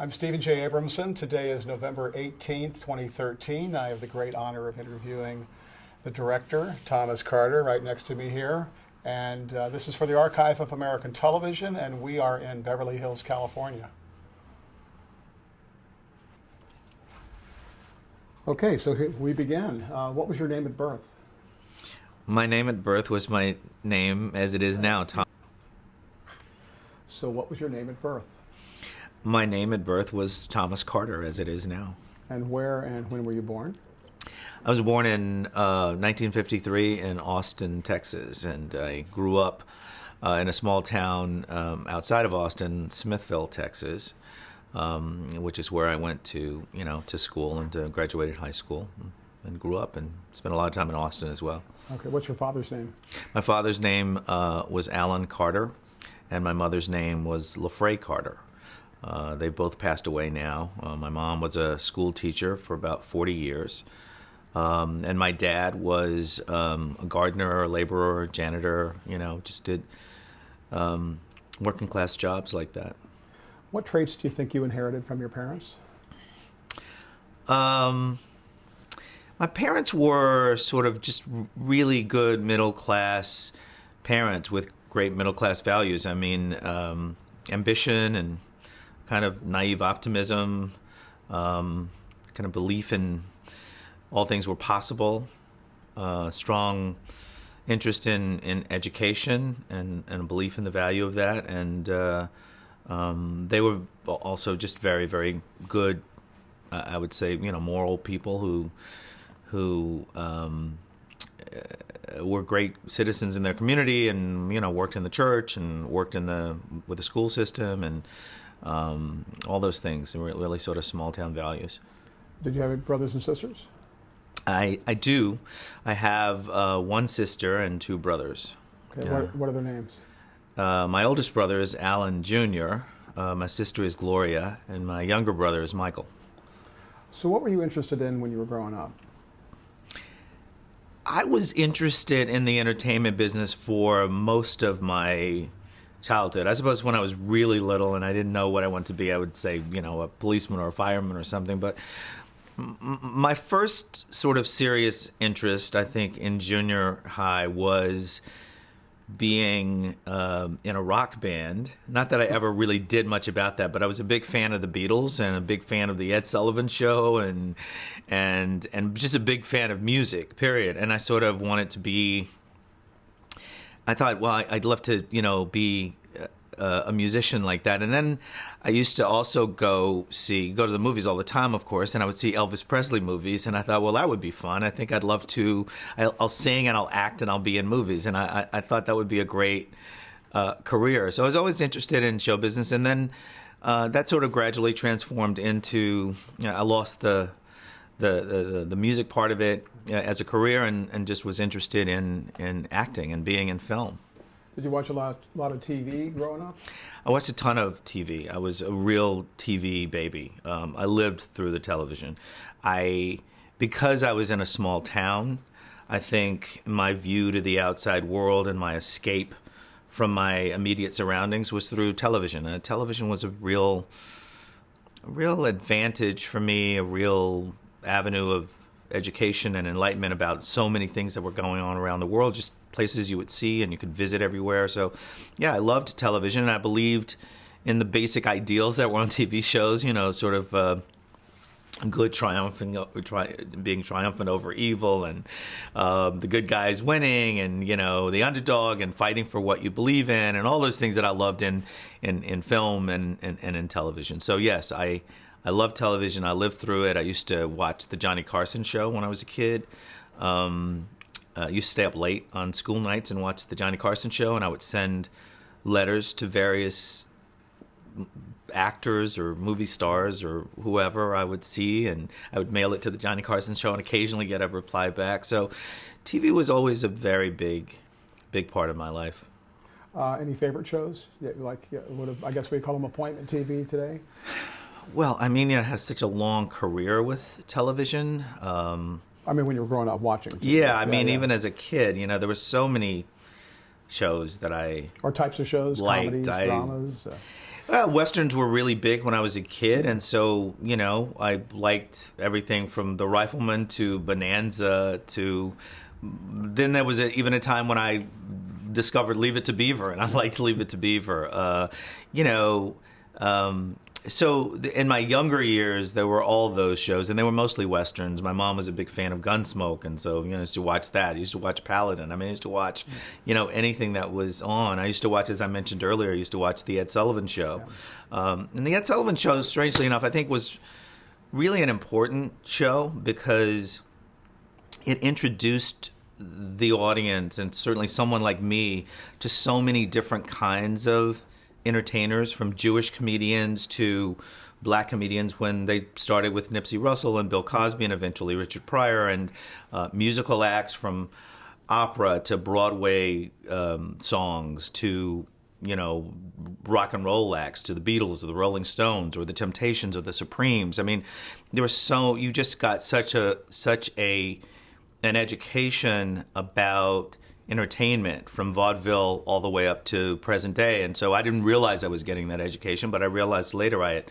I'm Stephen J. Abramson. Today is November 18th, 2013. I have the great honor of interviewing the director, Thomas Carter, right next to me here. And this is for the Archive of American Television, and we are in Beverly Hills, California. Okay, so here we begin. What was your name at birth? My name at birth was my name as it is now, Tom. So what was your name at birth? My name at birth was Thomas Carter, as it is now. And where and when were you born? I was born in 1953 in Austin, Texas, and I grew up in a small town outside of Austin, Smithville, Texas, which is where I went to school and graduated high school and grew up and spent a lot of time in Austin as well. Okay, what's your father's name? My father's name was Alan Carter, and my mother's name was LaFrae Carter. They both passed away now. My mom was a school teacher for about 40 years. And my dad was a gardener, a laborer, janitor, just did working class jobs like that. What traits do you think you inherited from your parents? My parents were sort of just really good middle class parents with great middle class values. I mean, ambition and kind of naive optimism, kind of belief in all things were possible, strong interest in education and a belief in the value of that. And they were also just very, very good, I would say, moral people who were great citizens in their community and, worked in the church and worked with the school system and all those things. They were really sort of small town values. Did you have any brothers and sisters? I do. I have one sister and two brothers. Okay, what are their names? My oldest brother is Alan Jr., my sister is Gloria, and my younger brother is Michael. So what were you interested in when you were growing up? I was interested in the entertainment business for most of my childhood. I suppose when I was really little and I didn't know what I wanted to be, I would say, a policeman or a fireman or something. But my first sort of serious interest, I think, in junior high was being in a rock band. Not that I ever really did much about that, but I was a big fan of the Beatles and a big fan of the Ed Sullivan Show and just a big fan of music, period. And I sort of wanted to be, I thought, well, I'd love to, be a musician like that. And then I used to also go to the movies all the time, of course, and I would see Elvis Presley movies, and I thought, well, that would be fun. I think I'd love to, I'll sing and I'll act and I'll be in movies, and I thought that would be a great career. So I was always interested in show business, and then that sort of gradually transformed into, I lost the music part of it as a career and just was interested in acting and being in film. Did you watch a lot of TV growing up? I watched a ton of TV. I was a real TV baby. I lived through the television. Because I was in a small town, I think my view to the outside world and my escape from my immediate surroundings was through television. And television was a real advantage for me, a real avenue of education and enlightenment about so many things that were going on around the world, just places you would see and you could visit everywhere. So, yeah, I loved television, and I believed in the basic ideals that were on TV shows, sort of good being triumphant over evil, and the good guys winning, and, the underdog, and fighting for what you believe in, and all those things that I loved in film and in television. So, yes, I love television. I lived through it. I used to watch the Johnny Carson show when I was a kid. I used to stay up late on school nights and watch the Johnny Carson show, and I would send letters to various actors or movie stars or whoever I would see, and I would mail it to the Johnny Carson show and occasionally get a reply back. So TV was always a very big part of my life. Any favorite shows? I guess we call them appointment TV today? Well, I mean, it has such a long career with television. I mean, when you were growing up watching. Yeah, I mean, even as a kid, there were so many shows that I or types of shows, liked. comedies, dramas. Westerns were really big when I was a kid, and so, I liked everything from The Rifleman to Bonanza to... Then there was even a time when I discovered Leave It to Beaver, and I liked Leave It to Beaver. So in my younger years, there were all those shows, and they were mostly Westerns. My mom was a big fan of Gunsmoke, and so, I used to watch that. I used to watch Paladin. I mean, I used to watch, anything that was on. I used to watch, as I mentioned earlier, I used to watch The Ed Sullivan Show. And The Ed Sullivan Show, strangely enough, I think was really an important show because it introduced the audience, and certainly someone like me, to so many different kinds of entertainers, from Jewish comedians to black comedians when they started with Nipsey Russell and Bill Cosby and eventually Richard Pryor, and musical acts from opera to Broadway songs to, rock and roll acts, to the Beatles or the Rolling Stones or the Temptations or the Supremes. I mean, you just got such an education about entertainment from vaudeville all the way up to present day. And so I didn't realize I was getting that education, but I realized later I had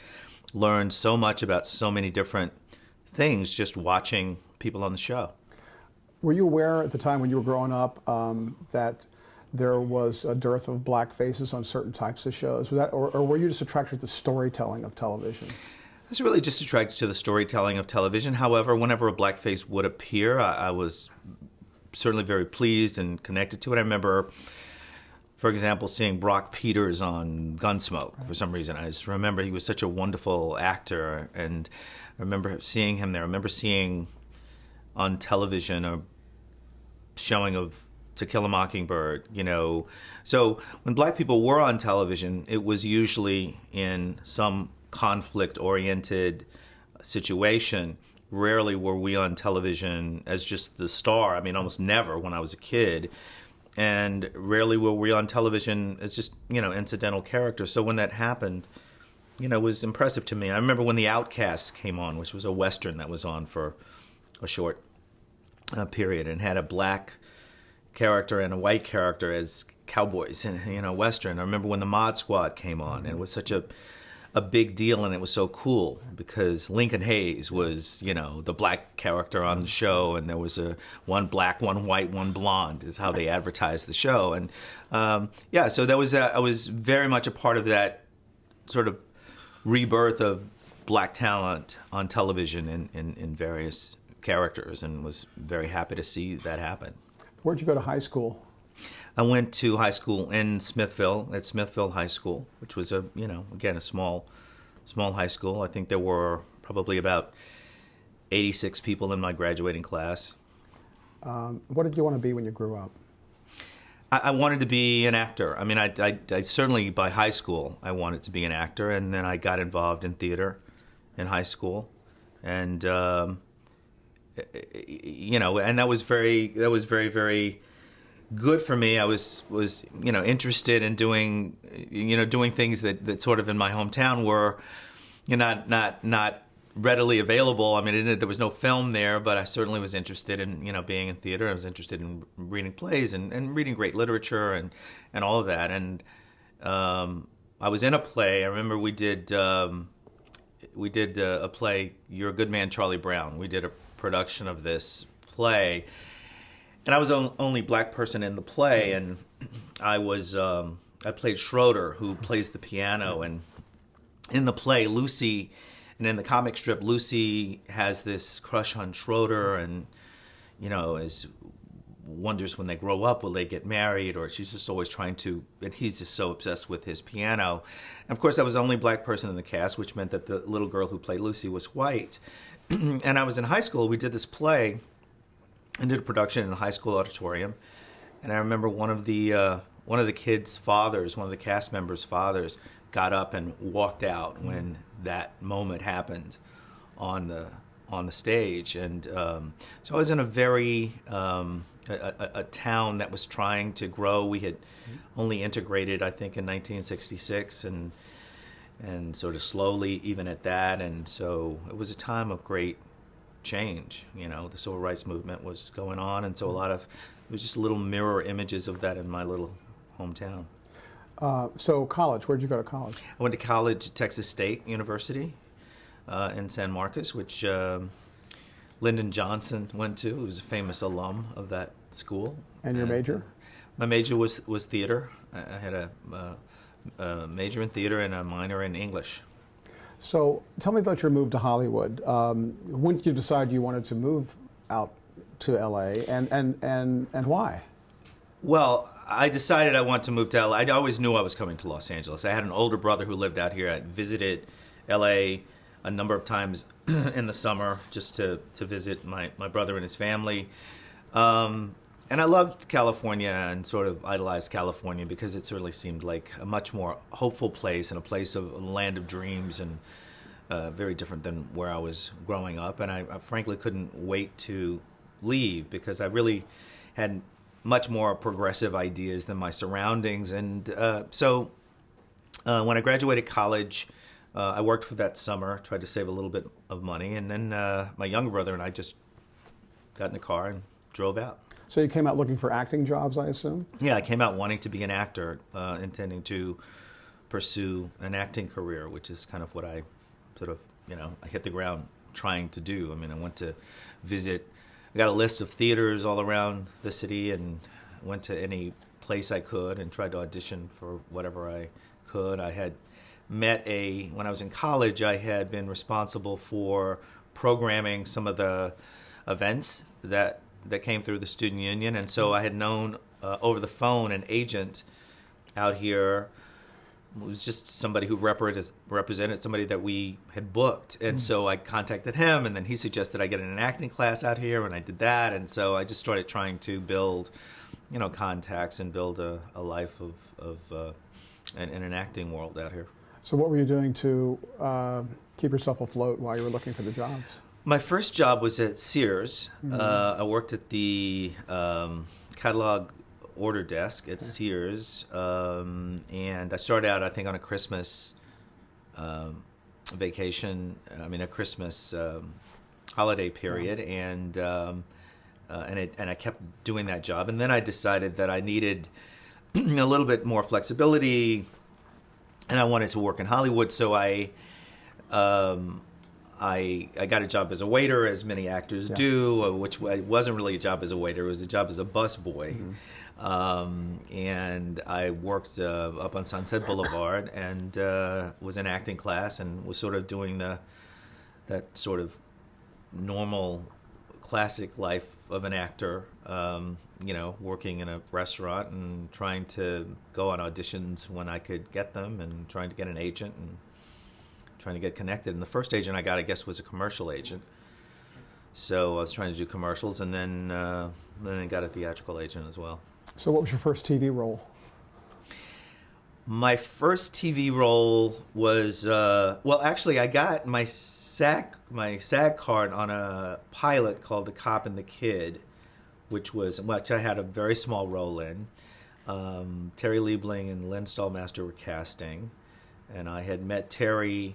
learned so much about so many different things just watching people on the show. Were you aware at the time when you were growing up that there was a dearth of black faces on certain types of shows? Was that, or were you just attracted to the storytelling of television? I was really just attracted to the storytelling of television. However, whenever a blackface would appear, I was certainly very pleased and connected to it. I remember, for example, seeing Brock Peters on Gunsmoke for some reason. I just remember he was such a wonderful actor, and I remember seeing him there. I remember seeing on television a showing of To Kill a Mockingbird, So when black people were on television, it was usually in some conflict-oriented situation. Rarely were we on television as just the star. I mean, almost never when I was a kid. And rarely were we on television as just, incidental characters. So when that happened, it was impressive to me. I remember when The Outcasts came on, which was a Western that was on for a short period, and had a black character and a white character as cowboys in a Western. I remember when the Mod Squad came on, and it was such a big deal, and it was so cool because Lincoln Hayes was, the black character on the show, and there was one black, one white, one blonde is how they advertised the show. And so that was I was very much a part of that sort of rebirth of black talent on television in various characters, and was very happy to see that happen. Where'd you go to high school? I went to high school in Smithville, at Smithville High School, which was again, a small high school. I think there were probably about 86 people in my graduating class. What did you want to be when you grew up? I wanted to be an actor. I mean, I certainly by high school I wanted to be an actor, and then I got involved in theater in high school, and and that was very, very good for me. I was interested in doing things that sort of in my hometown were not readily available. I mean, there was no film there, but I certainly was interested in being in theater. I was interested in reading plays and reading great literature and all of that. And I was in a play. I remember we did a play, You're a Good Man, Charlie Brown. We did a production of this play. And I was the only black person in the play, and I played Schroeder, who plays the piano. And in the play, Lucy, and in the comic strip, Lucy has this crush on Schroeder, and wonders when they grow up, will they get married, or she's just always trying to, and he's just so obsessed with his piano. And of course, I was the only black person in the cast, which meant that the little girl who played Lucy was white. And I was in high school. We did this play and did a production in the high school auditorium. And I remember one of the kids' fathers, one of the cast members' fathers, got up and walked out when that moment happened on the stage. And so I was in a very a town that was trying to grow. We had only integrated, I think, in 1966, and sort of slowly even at that. And so it was a time of great change. The civil rights movement was going on, and so it was just little mirror images of that in my little hometown. So college, where'd you go to college? I went to college at Texas State University in San Marcos, which Lyndon Johnson went to, who was a famous alum of that school. And your major? My major was theater. I had a major in theater and a minor in English. So tell me about your move to Hollywood. When did you decide you wanted to move out to LA, and why? Well, I decided I wanted to move to LA. I always knew I was coming to Los Angeles. I had an older brother who lived out here. I visited LA a number of times in the summer just to visit my brother and his family. And I loved California and sort of idolized California because it certainly seemed like a much more hopeful place and a place of a land of dreams, and very different than where I was growing up. And I frankly couldn't wait to leave because I really had much more progressive ideas than my surroundings. And so when I graduated college, I worked for that summer, tried to save a little bit of money. And then my younger brother and I just got in a car and drove out. So you came out looking for acting jobs, I assume? Yeah, I came out wanting to be an actor, intending to pursue an acting career, which is kind of what I sort of, I hit the ground trying to do. I mean, I went to visit, I got a list of theaters all around the city and went to any place I could and tried to audition for whatever I could. I had met when I was in college, I had been responsible for programming some of the events that came through the student union, and so I had known over the phone an agent out here who was just somebody who represented somebody that we had booked, and so I contacted him, and then he suggested I get in an acting class out here, and I did that, and so I just started trying to build, contacts and build a life in an acting world out here. So what were you doing to keep yourself afloat while you were looking for the jobs? My first job was at Sears. I worked at the catalog order desk at Sears, and I started out, I think, on a Christmas vacation. A Christmas holiday period, and I kept doing that job. And then I decided that I needed a little bit more flexibility, and I wanted to work in Hollywood, so I got a job as a waiter, as many actors do, which wasn't really a job as a waiter. It was a job as a busboy. And I worked up on Sunset Boulevard and was in acting class and was sort of doing that sort of normal, classic life of an actor, working in a restaurant and trying to go on auditions when I could get them and trying to get an agent and trying to get connected. And the first agent I got, I guess, was a commercial agent. So I was trying to do commercials, and then I got a theatrical agent as well. So what was your first TV role? My first TV role was, actually, I got my SAG card on a pilot called The Cop and the Kid, which I had a very small role in. Terry Liebling and Len Stallmaster were casting, and I had met Terry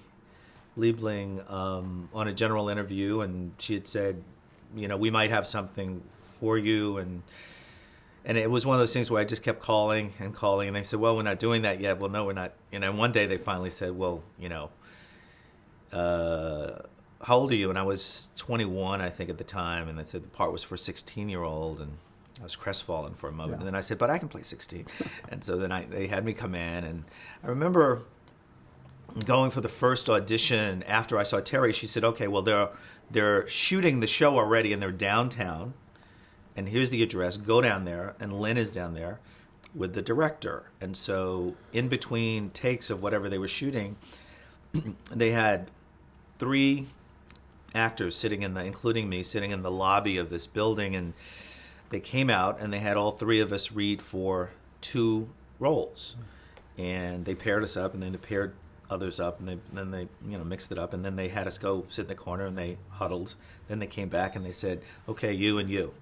Liebling on a general interview, and she had said, we might have something for you, and it was one of those things where I just kept calling, and they said, well, we're not doing that yet. Well, no, we're not. And one day they finally said, well, how old are you? And I was 21, I think, at the time, and they said the part was for a 16-year-old, and I was crestfallen for a moment. And then I said, but I can play 16. And so then they had me come in, and I remember going for the first audition after I saw Terry. She said, okay, well, they're shooting the show already, and they're downtown, and here's the address. Go down there, and Lynn is down there with the director. And so in between takes of whatever they were shooting, they had 3 actors including me, sitting in the lobby of this building, and they came out and they had all 3 of us read for 2 roles, and they paired us up, and then they paired others up, and then they mixed it up, and then they had us go sit in the corner, and they huddled. Then they came back and they said, okay, you and you,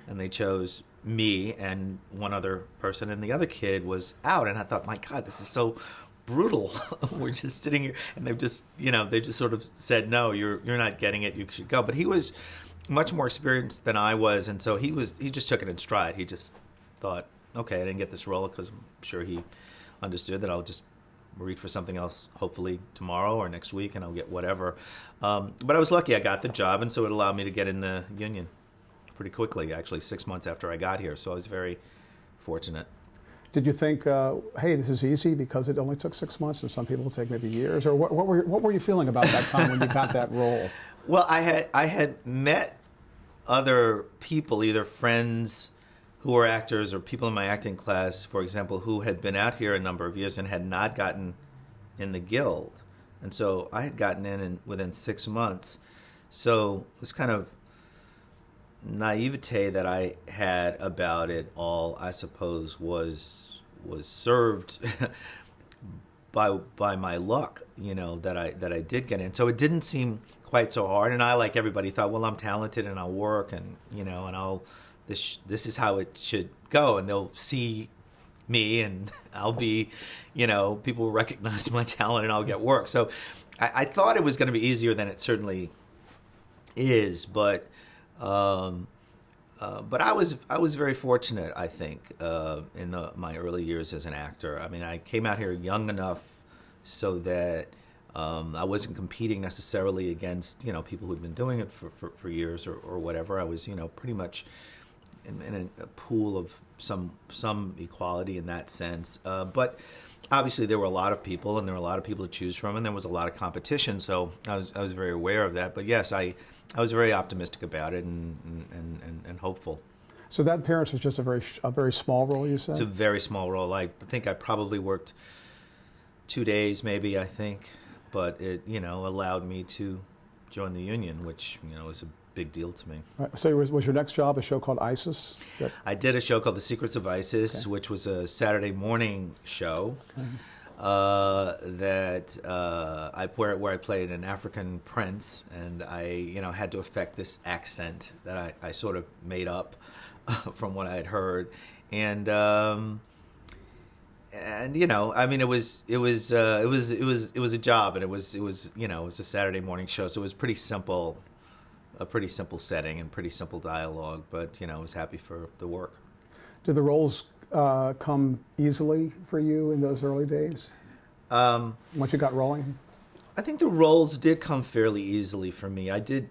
and they chose me and one other person, and the other kid was out. And I thought, my God, this is so brutal. We're just sitting here, and they just sort of said, no, you're not getting it, you should go. But he was much more experienced than I was, and so he just took it in stride. He just thought, okay, I didn't get this role because I'm sure he understood that I'll just read for something else, hopefully tomorrow or next week, and I'll get whatever. But I was lucky; I got the job, and so it allowed me to get in the union pretty quickly. Actually, 6 months after I got here, so I was very fortunate. Did you think, hey, this is easy because it only took 6 months, and some people take maybe years? Or what were you feeling about that time when you got that role? Well, I had met other people, either friends who were actors or people in my acting class, for example, who had been out here a number of years and had not gotten in the guild. And so I had gotten in within 6 months. So this kind of naivete that I had about it all, I suppose, was served by my luck, that I did get in. So it didn't seem quite so hard, and I, like everybody, thought, well, I'm talented and I'll work, and and I'll this is how it should go, and they'll see me, and I'll be, people will recognize my talent, and I'll get work. So I thought it was going to be easier than it certainly is, but I was very fortunate, I think, in my early years as an actor. I mean, I came out here young enough so that I wasn't competing necessarily against people who'd been doing it for years or whatever. I was pretty much in a pool of some equality in that sense. But obviously there were a lot of people, and there were a lot of people to choose from, and there was a lot of competition. So I was very aware of that. But yes, I was very optimistic about it and hopeful. So that Parents was just a very small role, you said? It's a very small role. I think I probably worked 2 days, maybe, I think. But it, allowed me to join the union, which, was a big deal to me. Right. So was your next job a show called ISIS? I did a show called The Secrets of ISIS, okay, which was a Saturday morning show. Okay. Where I played an African prince, and I had to affect this accent that I sort of made up from what I had heard, and I mean, it was a job, and it was a Saturday morning show, so it was a pretty simple setting and pretty simple dialogue, but I was happy for the work. Did the roles come easily for you in those early days? Once you got rolling? I think the roles did come fairly easily for me. I did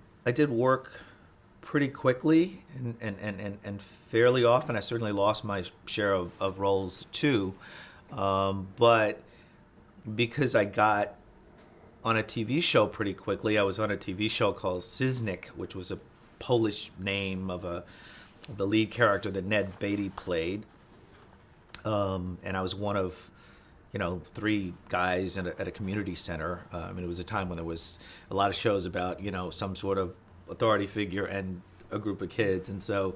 work pretty quickly and fairly often. I certainly lost my share of roles too. But because I got on a TV show pretty quickly, I was on a TV show called Siznik, which was a Polish name of the lead character that Ned Beatty played. And I was one of 3 guys at a community center. I mean, it was a time when there was a lot of shows about, some sort of authority figure and a group of kids. And so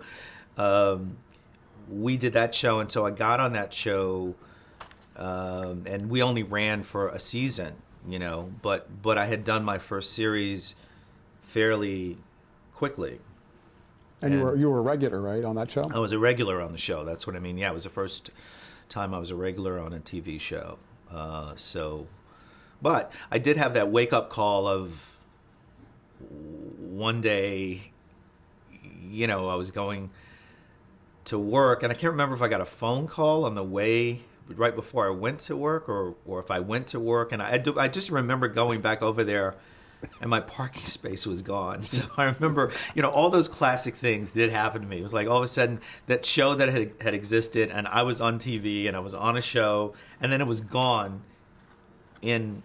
we did that show. And so I got on that show, and we only ran for a season, but I had done my first series fairly quickly. And you were a regular, right, on that show? I was a regular on the show. That's what I mean. Yeah, it was the first time I was a regular on a TV show. But I did have that wake-up call of one day, I was going to work, and I can't remember if I got a phone call on the way right before I went to work, or if I went to work, and I just remember going back over there, and my parking space was gone. So I remember, all those classic things did happen to me. It was like all of a sudden that show that had existed, and I was on TV, and I was on a show, and then it was gone in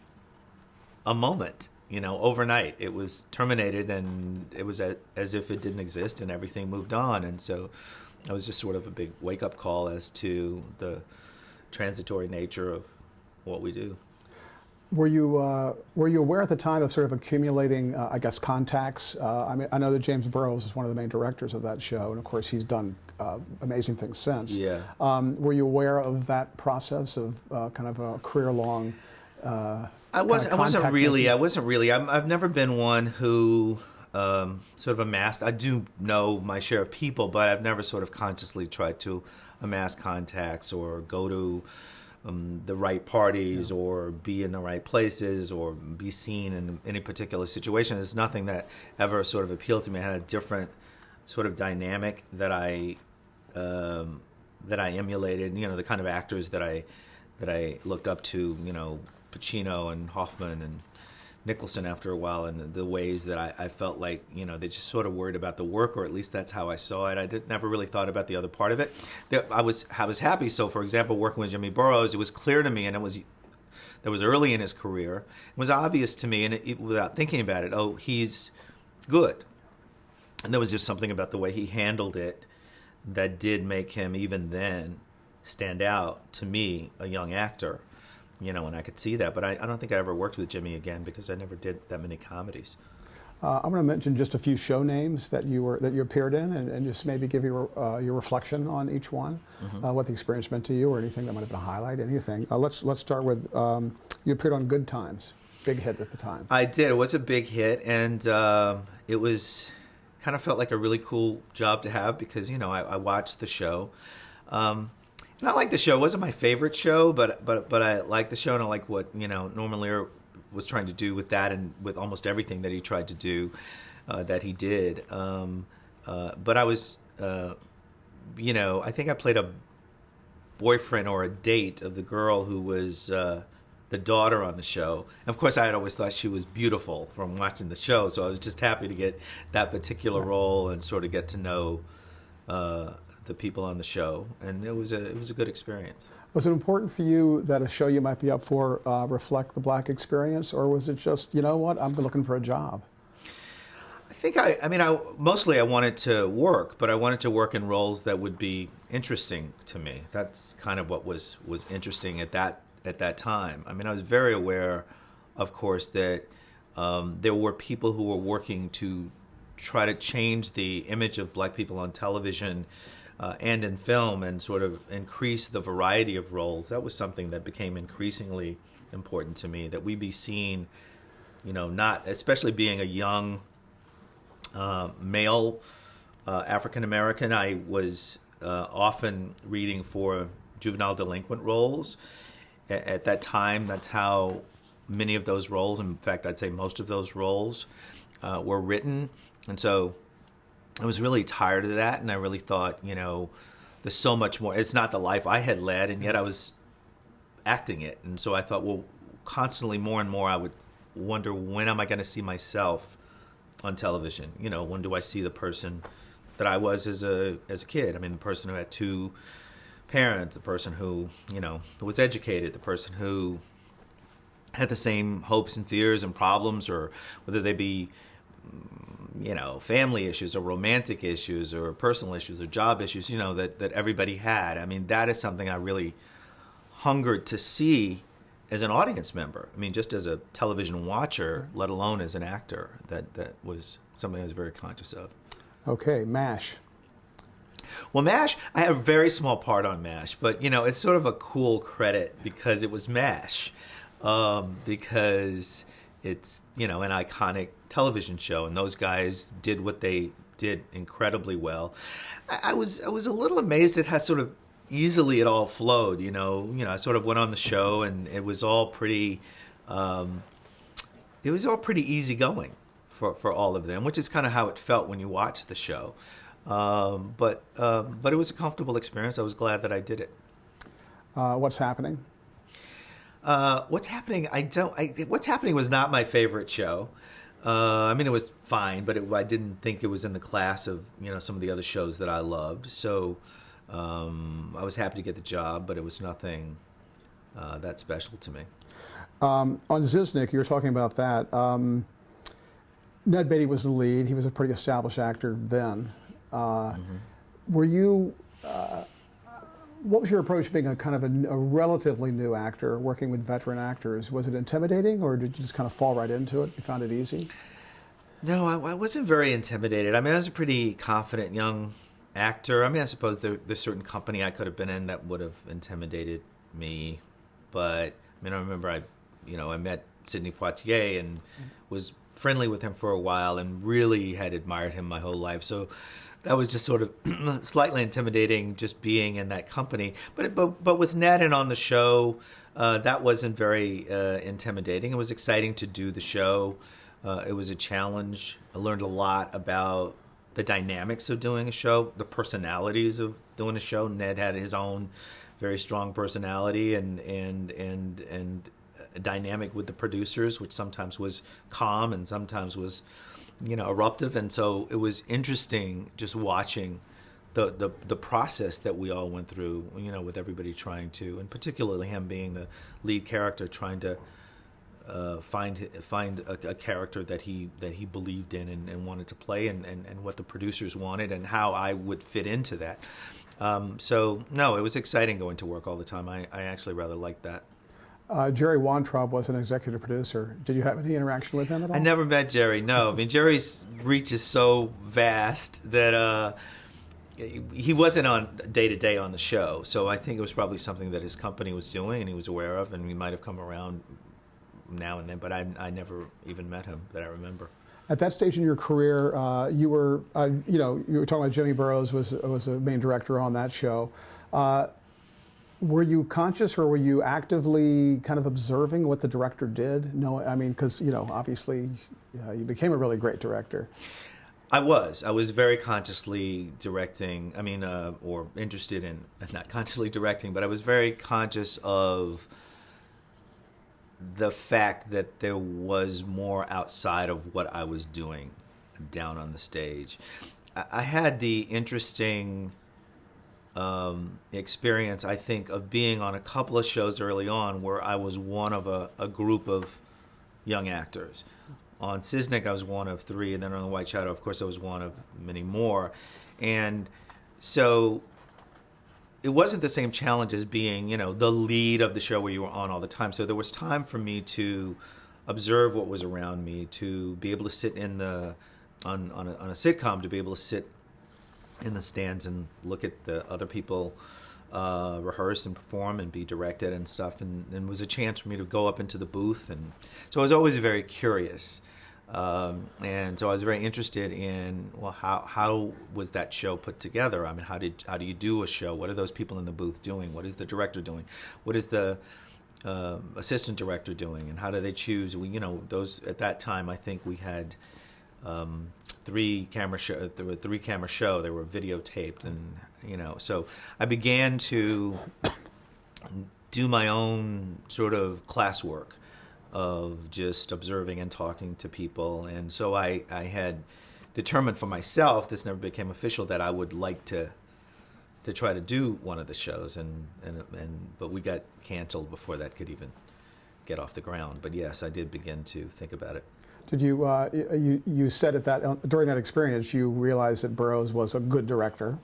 a moment. Overnight. It was terminated, and it was as if it didn't exist, and everything moved on. And so that was just sort of a big wake-up call as to the transitory nature of what we do. Were you aware at the time of sort of accumulating, contacts? I mean, I know that James Burrows is one of the main directors of that show, and of course he's done amazing things since. Yeah. Were you aware of that process of kind of a career-long? I wasn't really. I've never been one who sort of amassed. I do know my share of people, but I've never sort of consciously tried to amass contacts or go to the right parties, or be in the right places, or be seen in any particular situation. It's nothing that ever sort of appealed to me. I had a different sort of dynamic that I emulated. The kind of actors that looked up to, Pacino and Hoffman and Nicholson after a while, and the ways that I felt like, they just sort of worried about the work, or at least that's how I saw it. I never really thought about the other part of it. I was happy. So, for example, working with Jimmy Burrows, it was clear to me, and that was early in his career. It was obvious to me, and without thinking about it, oh, he's good. And there was just something about the way he handled it that did make him, even then, stand out to me, a young actor. And I could see that. But I don't think I ever worked with Jimmy again because I never did that many comedies. I'm going to mention just a few show names that you appeared in, and just maybe give your reflection on each one, what the experience meant to you, or anything that might have been a highlight, anything. Let's start with you appeared on Good Times, big hit at the time. I did. It was a big hit, and it was kind of felt like a really cool job to have because I watched the show. And I liked the show. It wasn't my favorite show, but I liked the show, and I like what Norman Lear was trying to do with that, and with almost everything that he tried to do, that he did. But I was, I think I played a boyfriend or a date of the girl who was the daughter on the show. And of course, I had always thought she was beautiful from watching the show, so I was just happy to get that particular role and sort of get to know the people on the show, and it was a good experience. Was it important for you that a show you might be up for reflect the Black experience, or was it just, I'm looking for a job? I think mostly I wanted to work, but I wanted to work in roles that would be interesting to me. That's kind of what was interesting at that time. I was very aware, of course, that there were people who were working to try to change the image of Black people on television and in film, and sort of increase the variety of roles. That was something that became increasingly important to me, that we be seen, not, especially being a young male African American. I was often reading for juvenile delinquent roles. At that time, that's how many of those roles, in fact, I'd say most of those roles, were written. And so I was really tired of that, and I really thought, there's so much more. It's not the life I had led, and yet I was acting it. And so I thought, well, constantly more and more I would wonder, when am I going to see myself on television? When do I see the person that I was as a kid? The person who had two parents, the person who, was educated, the person who had the same hopes and fears and problems, or whether they be family issues or romantic issues or personal issues or job issues, that everybody had. That is something I really hungered to see as an audience member. Just as a television watcher, let alone as an actor. That was something I was very conscious of. Okay, MASH. Well, MASH, I had a very small part on MASH, but, it's sort of a cool credit because it was MASH. Because it's, an iconic television show, and those guys did what they did incredibly well. I was a little amazed at how sort of easily it all flowed. I sort of went on the show, and it was all pretty easygoing for all of them, which is kind of how it felt when you watch the show. But it was a comfortable experience. I was glad that I did it. What's Happening? What's Happening? What's Happening was not my favorite show. It was fine, but I didn't think it was in the class of some of the other shows that I loved. So I was happy to get the job, but it was nothing that special to me. On Ziznik, you were talking about that. Ned Beatty was the lead. He was a pretty established actor then. Were you? What was your approach being a kind of a relatively new actor working with veteran actors? Was it intimidating, or did you just kind of fall right into it? You found it easy? No, I wasn't very intimidated. I was a pretty confident young actor. I suppose there's certain company I could have been in that would have intimidated me. But, I remember I met Sidney Poitier and was friendly with him for a while and really had admired him my whole life. So that was just sort of slightly intimidating, just being in that company. But with Ned and on the show, that wasn't very intimidating. It was exciting to do the show. It was a challenge. I learned a lot about the dynamics of doing a show, the personalities of doing a show. Ned had his own very strong personality and dynamic with the producers, which sometimes was calm and sometimes was, eruptive. And so it was interesting just watching the process that we all went through, with everybody trying to, and particularly him being the lead character, trying to find a character that he believed in and wanted to play, and what the producers wanted and how I would fit into that. So no, it was exciting going to work all the time. I actually rather liked that. Jerry Weintraub was an executive producer. Did you have any interaction with him at all? I never met Jerry. No, I mean Jerry's reach is so vast that he wasn't on day to day on the show. So I think it was probably something that his company was doing and he was aware of, and we might have come around now and then. But I never even met him that I remember. At that stage in your career, you were talking about Jimmy Burrows was a main director on that show. Were you conscious, or were you actively kind of observing what the director did? No, I mean, because obviously, you became a really great director. I was very consciously directing. I mean, or interested in, not consciously directing, but I was very conscious of the fact that there was more outside of what I was doing down on the stage. I had the interesting experience, I think, of being on a couple of shows early on where I was one of a group of young actors. On Siznik, I was one of three, and then on The White Shadow, of course, I was one of many more. And so it wasn't the same challenge as being, the lead of the show where you were on all the time. So there was time for me to observe what was around me, to be able to sit on a sitcom, to be able to sit in the stands and look at the other people rehearse and perform and be directed and stuff, and it was a chance for me to go up into the booth. And so I was always very curious, and so I was very interested in, well, how was that show put together? I mean, how do you do a show? What are those people in the booth doing? What is the director doing? What is the assistant director doing? And how do they choose? Those at that time, I think we had three camera show. There were 3-camera show. They were videotaped, and so I began to do my own sort of classwork of just observing and talking to people. And so I had determined for myself, this never became official, that I would like to try to do one of the shows, but we got canceled before that could even get off the ground. But yes, I did begin to think about it. Did you said at that during that experience you realized that Burrows was a good director?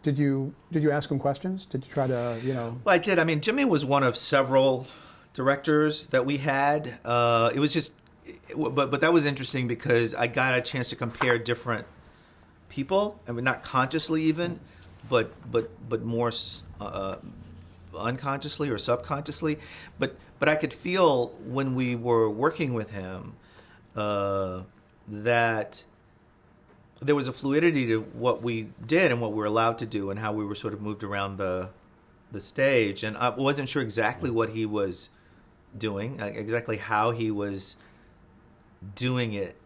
Did you ask him questions? Did you try to Well, I did. I mean, Jimmy was one of several directors that we had. It was just, but that was interesting because I got a chance to compare different people. I mean, not consciously even, but more unconsciously or subconsciously. But I could feel when we were working with him that there was a fluidity to what we did and what we were allowed to do and how we were sort of moved around the stage. And I wasn't sure exactly what he was doing, exactly how he was doing it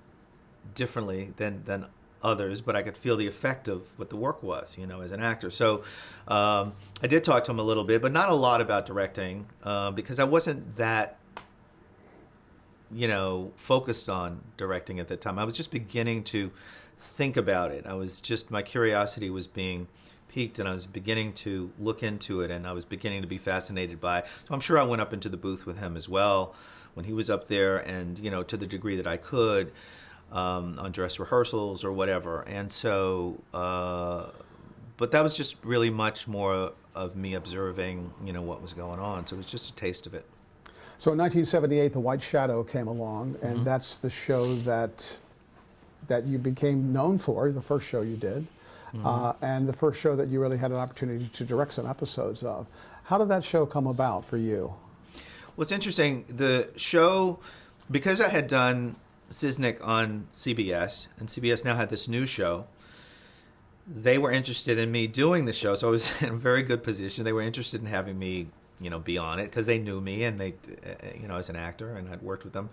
differently than others, but I could feel the effect of what the work was, as an actor. So I did talk to him a little bit, but not a lot about directing, because I wasn't that, focused on directing at the time. I was just beginning to think about it. My curiosity was being piqued, and I was beginning to look into it, and I was beginning to be fascinated by it. So I'm sure I went up into the booth with him as well when he was up there, and, to the degree that I could, on dress rehearsals or whatever. And so, but that was just really much more of me observing, what was going on. So it was just a taste of it. So in 1978, The White Shadow came along, and Mm-hmm. that's the show that you became known for, the first show you did, and the first show that you really had an opportunity to direct some episodes of. How did that show come about for you? Well, it's interesting. The show, because I had done Siznik on CBS, and CBS now had this new show, they were interested in me doing the show, so I was in a very good position. They were interested in having me, be on it because they knew me and they, as an actor, and I'd worked with them.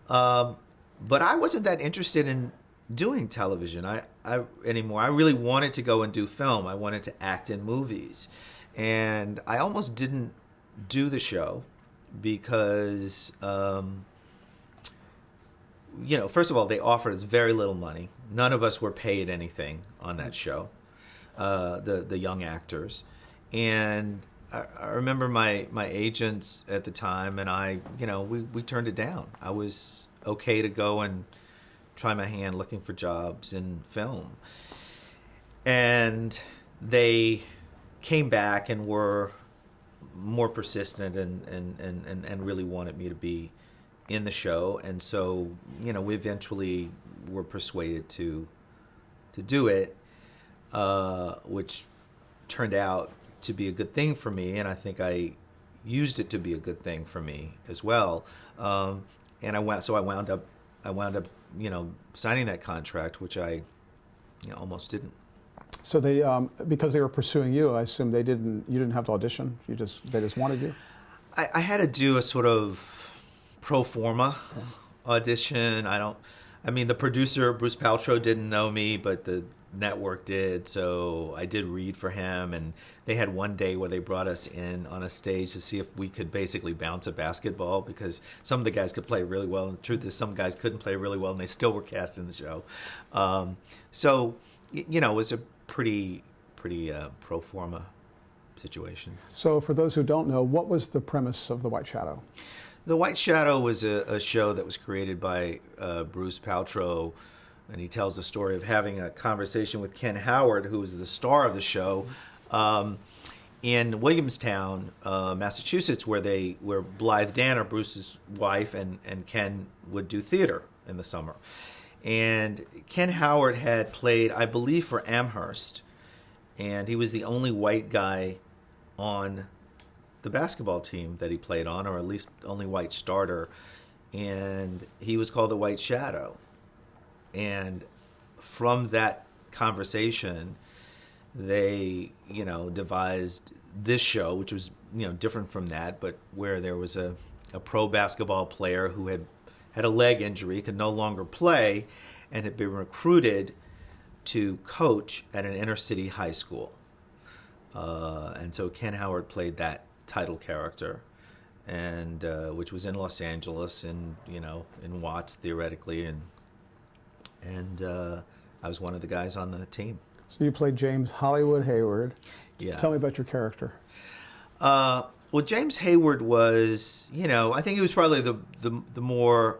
But I wasn't that interested in doing television anymore. I really wanted to go and do film. I wanted to act in movies. And I almost didn't do the show because, first of all, they offered us very little money. None of us were paid anything on that show, the young actors. And I remember my agents at the time and I, we turned it down. I was okay to go and try my hand looking for jobs in film. And they came back and were more persistent and really wanted me to be in the show. And so, we eventually were persuaded to do it, which turned out to be a good thing for me. And I think I used it to be a good thing for me as well. And I wound up, signing that contract, which I almost didn't. So they, because they were pursuing you, I assume you didn't have to audition. They just wanted you. I had to do a sort of pro forma audition. The producer, Bruce Paltrow, didn't know me, but the network did. So I did read for him, and they had one day where they brought us in on a stage to see if we could basically bounce a basketball, because some of the guys could play really well. And the truth is, some guys couldn't play really well, and they still were cast in the show. So, it was a pretty pro forma situation. So for those who don't know, what was the premise of The White Shadow? The White Shadow was a show that was created by Bruce Paltrow, and he tells the story of having a conversation with Ken Howard, who was the star of the show, in Williamstown, Massachusetts, where Blythe Danner, Bruce's wife, and Ken would do theater in the summer. And Ken Howard had played, I believe, for Amherst, and he was the only white guy on the basketball team that he played on, or at least only white starter, and he was called the White Shadow. And from that conversation, they, devised this show, which was, different from that, but where there was a pro basketball player who had a leg injury, could no longer play, and had been recruited to coach at an inner city high school. And so Ken Howard played that title character, and which was in Los Angeles, and in Watts theoretically, and I was one of the guys on the team. So you played James Hollywood Hayward. Yeah. Tell me about your character. Well, James Hayward was, I think he was probably the more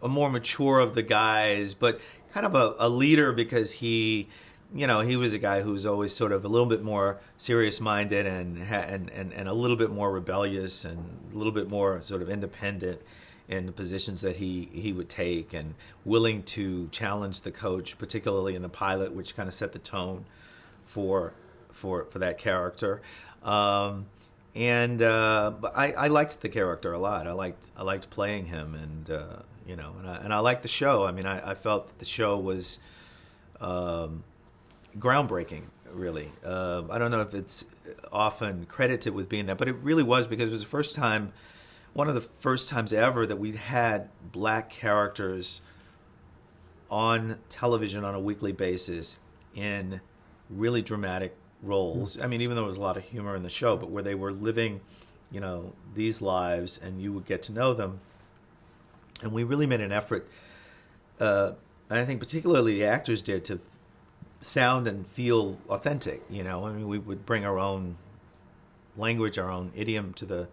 mature of the guys, but kind of a leader, because he was a guy who was always sort of a little bit more serious-minded and a little bit more rebellious and a little bit more sort of independent in the positions that he would take, and willing to challenge the coach, particularly in the pilot, which kind of set the tone for that character. But I liked the character a lot. I liked playing him, and and I liked the show. I mean, I felt that the show was groundbreaking, really. I don't know if it's often credited with being that, but it really was, because it was one of the first times ever that we had black characters on television on a weekly basis in really dramatic roles. I mean, even though there was a lot of humor in the show, but where they were living, these lives, and you would get to know them. And we really made an effort, and I think particularly the actors did, to sound and feel authentic. I mean, we would bring our own language, our own idiom to the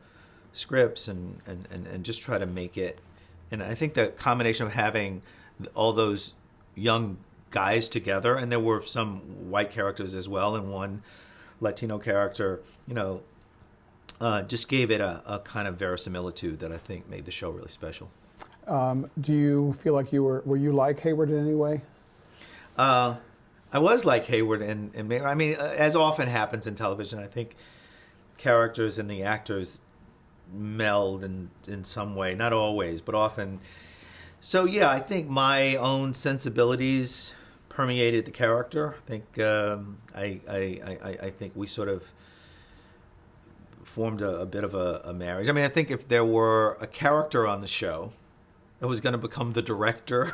scripts, and just try to make it. And I think the combination of having all those young guys together, and there were some white characters as well, and one Latino character, just gave it a kind of verisimilitude that I think made the show really special. Do you feel like were you like Hayward in any way? I was like Hayward, and I mean, as often happens in television, I think characters and the actors meld in some way, not always, but often. So yeah, I think my own sensibilities permeated the character. I think I think we sort of formed a bit of a marriage. I mean, I think if there were a character on the show that was going to become the director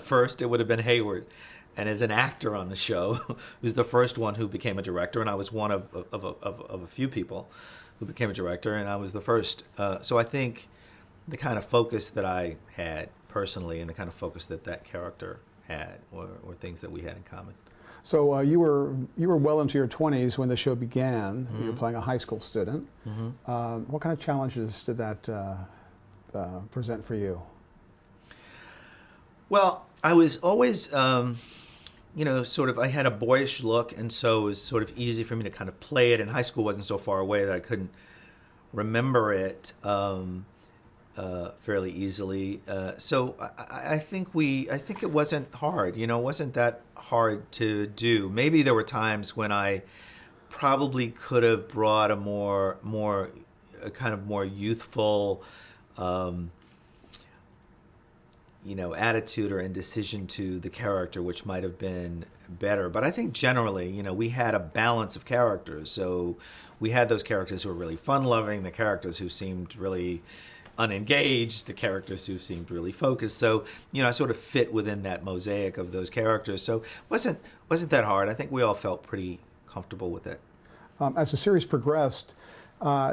first, it would have been Hayward. and as an actor on the show, who's the first one who became a director, and I was one of a few people who became a director, and I was the first. So I think the kind of focus that I had personally, and the kind of focus that that character had, were things that we had in common. So you were well into your 20s when the show began. You were playing a high school student. What kind of challenges did that present for you? Well, I was always, sort of, I had a boyish look, and so it was sort of easy for me to kind of play it. And high school wasn't so far away that I couldn't remember it fairly easily. So I think it wasn't hard. It wasn't that hard to do. Maybe there were times when I probably could have brought a kind of more youthful, attitude or indecision to the character, which might have been better. But I think generally, we had a balance of characters. So we had those characters who were really fun-loving, the characters who seemed really unengaged, the characters who seemed really focused. So, I sort of fit within that mosaic of those characters. So it wasn't that hard. I think we all felt pretty comfortable with it. As the series progressed,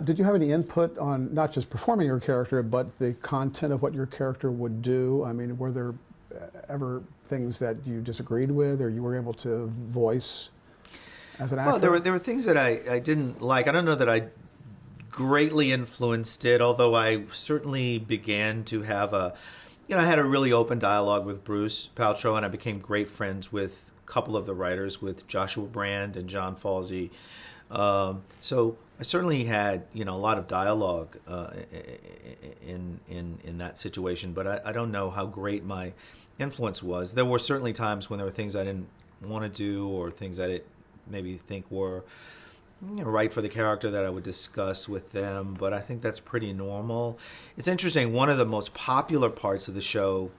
did you have any input on not just performing your character, but the content of what your character would do? I mean, were there ever things that you disagreed with, or you were able to voice as an actor? Well, there were things that I didn't like. I don't know that I greatly influenced it, although I certainly began to have I had a really open dialogue with Bruce Paltrow, and I became great friends with a couple of the writers, with Joshua Brand and John Falsey. So I certainly had, a lot of dialogue in that situation, but I don't know how great my influence was. There were certainly times when there were things I didn't want to do, or things I didn't maybe think were right for the character, that I would discuss with them, but I think that's pretty normal. It's interesting, one of the most popular parts of the show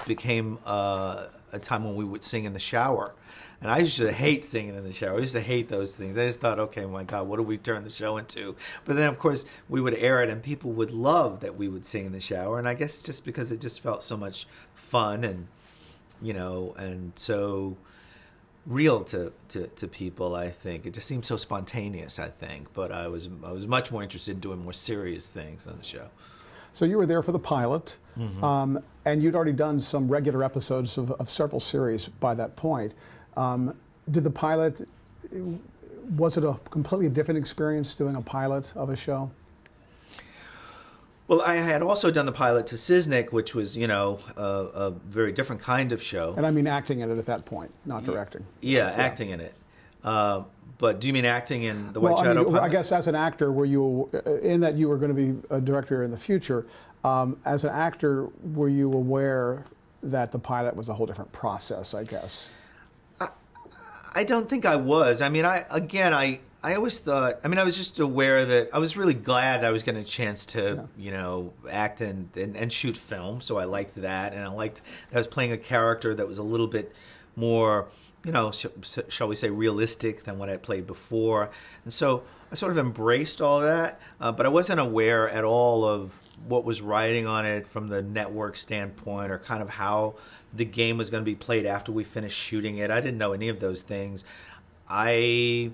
became a time when we would sing in the shower. And I used to hate singing in the shower. I used to hate those things. I just thought, okay, my God, what do we turn the show into? But then, of course, we would air it, and people would love that we would sing in the shower. And I guess just because it just felt so much fun, and and so real to people, I think. It just seemed so spontaneous, I think. But I was much more interested in doing more serious things on the show. So you were there for the pilot, and you'd already done some regular episodes of several series by that point. Did the pilot, was it a completely different experience doing a pilot of a show? Well, I had also done the pilot to Siznik, which was, a very different kind of show. And I mean acting in it at that point, not directing. Yeah, acting in it. But do you mean acting in the White Shadow pilot? I guess as an actor, were you, in that you were going to be a director in the future, as an actor, were you aware that the pilot was a whole different process, I guess? I don't think I was. I mean, I always thought, I was just aware that I was really glad that I was getting a chance to, act and shoot film. So I liked that. And I liked that I was playing a character that was a little bit more, shall we say, realistic than what I played before. And so I sort of embraced all that. But I wasn't aware at all of what was riding on it from the network standpoint, or kind of how the game was going to be played after we finished shooting it. I didn't know any of those things. I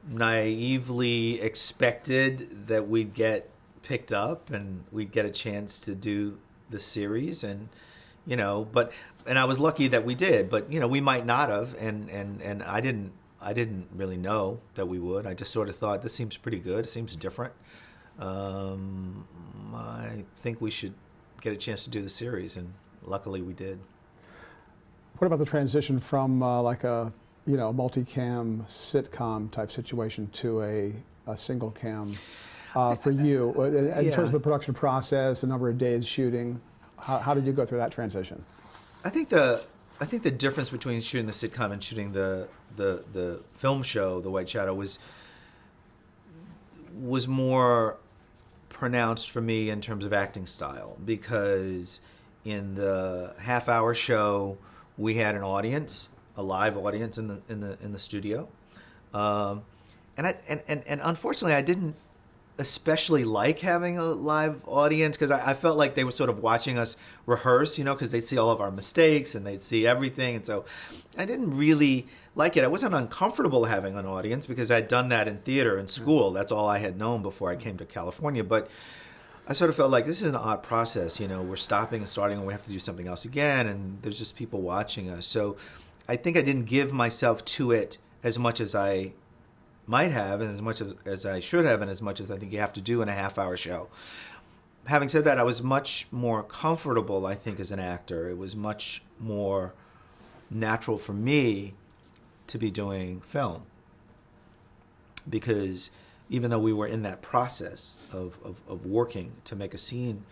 naively expected that we'd get picked up and we'd get a chance to do the series, and I was lucky that we did, but we might not have, and I didn't really know that we would. I just sort of thought, this seems pretty good, it seems different. I think we should get a chance to do the series, and luckily we did. What about the transition from like a multicam sitcom type situation to a single cam for you in terms of the production process, the number of days shooting? How did you go through that transition? I think the difference between shooting the sitcom and shooting the film show, The White Shadow, was more pronounced for me in terms of acting style, because in the half-hour show we had an audience, a live audience in the studio, and unfortunately I didn't especially like having a live audience because I felt like they were sort of watching us rehearse, because they'd see all of our mistakes and they'd see everything. And so I didn't really like it. I wasn't uncomfortable having an audience because I'd done that in theater in school. That's all I had known before I came to California. But I sort of felt like this is an odd process. We're stopping and starting and we have to do something else again. And there's just people watching us. So I think I didn't give myself to it as much as I might have and as much as I should have and as much as I think you have to do in a half-hour show. Having said that, I was much more comfortable, I think, as an actor. It was much more natural for me to be doing film because even though we were in that process of working to make a scene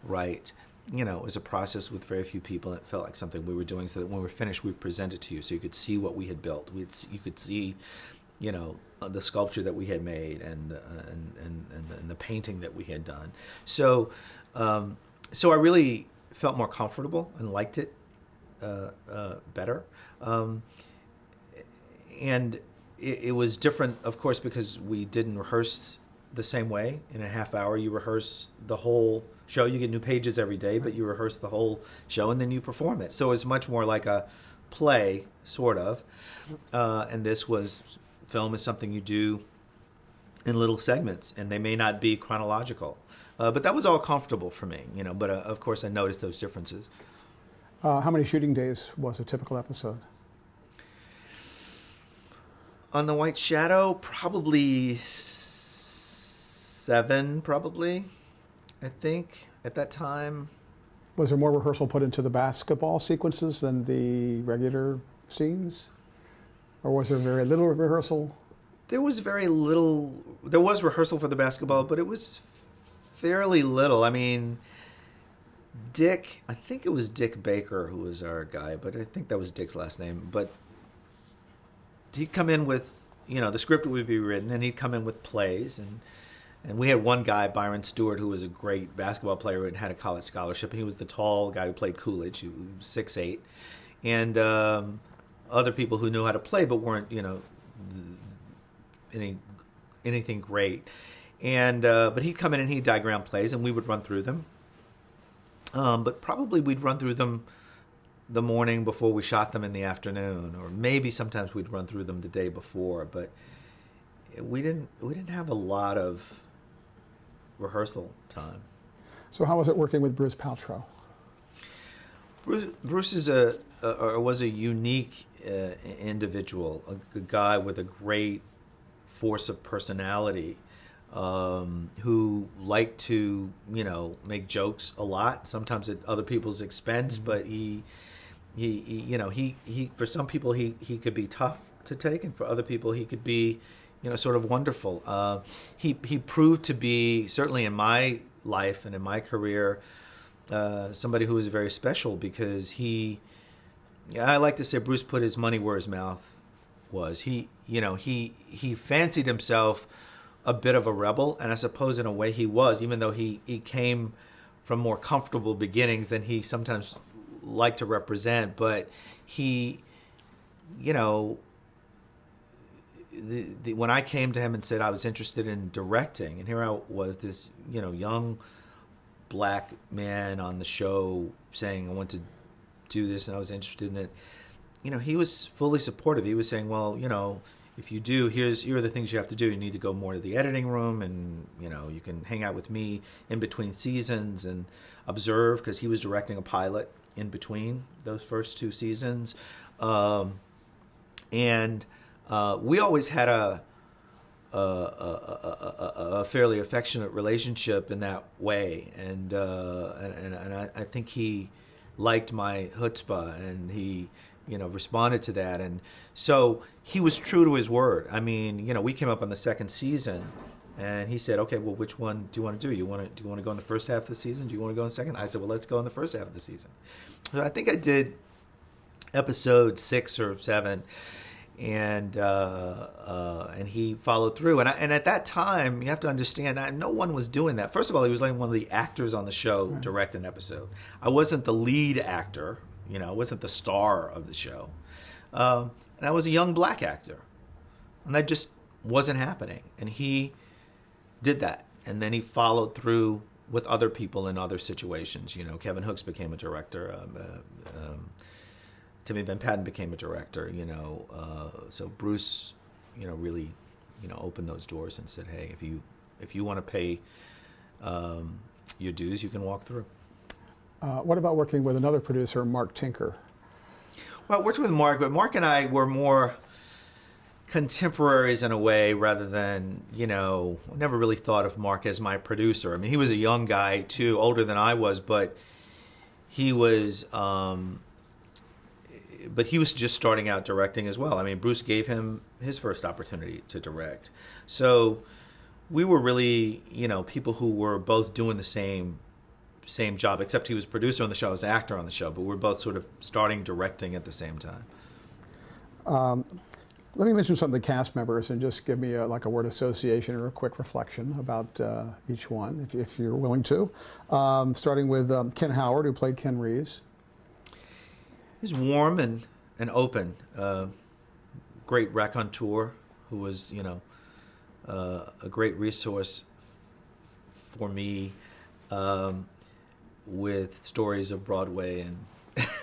right, it was a process with very few people, and it felt like something we were doing so that when we were finished, we'd present it to you so you could see what we had built. You could see, the sculpture that we had made and the painting that we had done. So I really felt more comfortable and liked it better. And it was different, of course, because we didn't rehearse the same way. In a half hour, you rehearse the whole show. You get new pages every day, but you rehearse the whole show and then you perform it. So it was much more like a play, sort of. And this was, film is something you do in little segments, and they may not be chronological. But that was all comfortable for me, But of course, I noticed those differences. How many shooting days was a typical episode? On The White Shadow, probably 7, I think, at that time. Was there more rehearsal put into the basketball sequences than the regular scenes? Or was there very little rehearsal? There was very little. There was rehearsal for the basketball, but it was fairly little. I mean, Dick, I think it was Dick Baker who was our guy, but I think that was Dick's last name. But he'd come in with, the script would be written, and he'd come in with plays. And we had one guy, Byron Stewart, who was a great basketball player and had a college scholarship. And he was the tall guy who played Coolidge, who was 6'8". And other people who knew how to play but weren't, anything great. And but he'd come in and he'd diagram plays, and we would run through them. But probably we'd run through them the morning before we shot them in the afternoon, or maybe sometimes we'd run through them the day before. But we didn't have a lot of rehearsal time. So how was it working with Bruce Paltrow? Bruce is was a unique individual, a guy with a great force of personality, who liked to, make jokes a lot, sometimes at other people's expense. Mm-hmm. But he for some people he could be tough to take, and for other people he could be, sort of wonderful. He proved to be, certainly in my life and in my career, somebody who was very special because I like to say Bruce put his money where his mouth was. He fancied himself a bit of a rebel, and I suppose in a way he was, even though he came from more comfortable beginnings than he sometimes liked to represent. But he, when I came to him and said I was interested in directing, and here I was, this, young black man on the show saying I want to do this and I was interested in it, he was fully supportive. He was saying, well, if you do, here are the things you have to do. You need to go more to the editing room, and you can hang out with me in between seasons and observe, because he was directing a pilot in between those first 2 seasons. And we always had a fairly affectionate relationship in that way, and I think he liked my chutzpah, and he responded to that, and so he was true to his word. I mean, we came up on the 2nd season, and he said, "Okay, well, which one do you want to do? Do you want to go in the first half of the season? Do you want to go in the second?" I said, "Well, let's go in the first half of the season." So I think I did episode 6 or 7. And he followed through, and at that time you have to understand, no one was doing that. First of all, he was letting one of the actors on the show direct an episode. I wasn't the lead actor, I wasn't the star of the show, and I was a young black actor, and that just wasn't happening. And he did that, and then he followed through with other people in other situations. You know, Kevin Hooks became a director. Timmy Van Patten became a director. You know, so Bruce, you know, really, you know, opened those doors and said, "Hey, if you want to pay your dues, you can walk through." What about working with another producer, Mark Tinker? Well, I worked with Mark, but Mark and I were more contemporaries in a way rather than, you know, I never really thought of Mark as my producer. I mean, he was a young guy too, older than I was, but he was just starting out directing as well. I mean, Bruce gave him his first opportunity to direct. So we were really, you know, people who were both doing the same job, except he was producer on the show, I was actor on the show, but we're both sort of starting directing at the same time. Let me mention some of the cast members and just give me a word association or a quick reflection about each one, if you're willing to. Starting with Ken Howard, who played Ken Reeves. He's warm and open. Great raconteur who was, you know, a great resource for me with stories of Broadway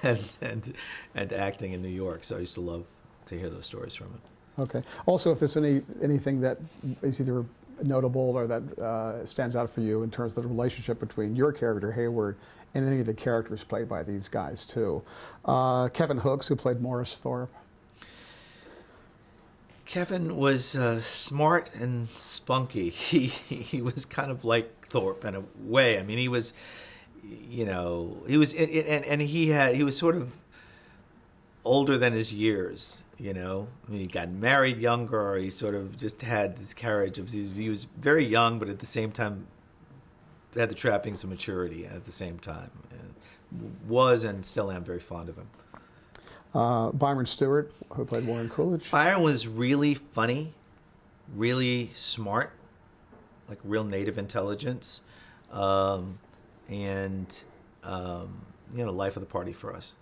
and acting in New York. So I used to love to hear those stories from him. Okay. Also, if there's anything that is either notable or that stands out for you in terms of the relationship between your character, Hayward, and any of the characters played by these guys, too. Kevin Hooks, who played Morris Thorpe. Kevin was smart and spunky. He was kind of like Thorpe in a way. I mean, he was, you know, he was, and he was sort of older than his years, you know. I mean, he got married younger. He sort of just had this carriage of, he was very young, but at the same time had the trappings of maturity at the same time. And was and still am very fond of him. Byron Stewart, who played Warren Coolidge. Byron was really funny, really smart, like real native intelligence, and you know, life of the party for us.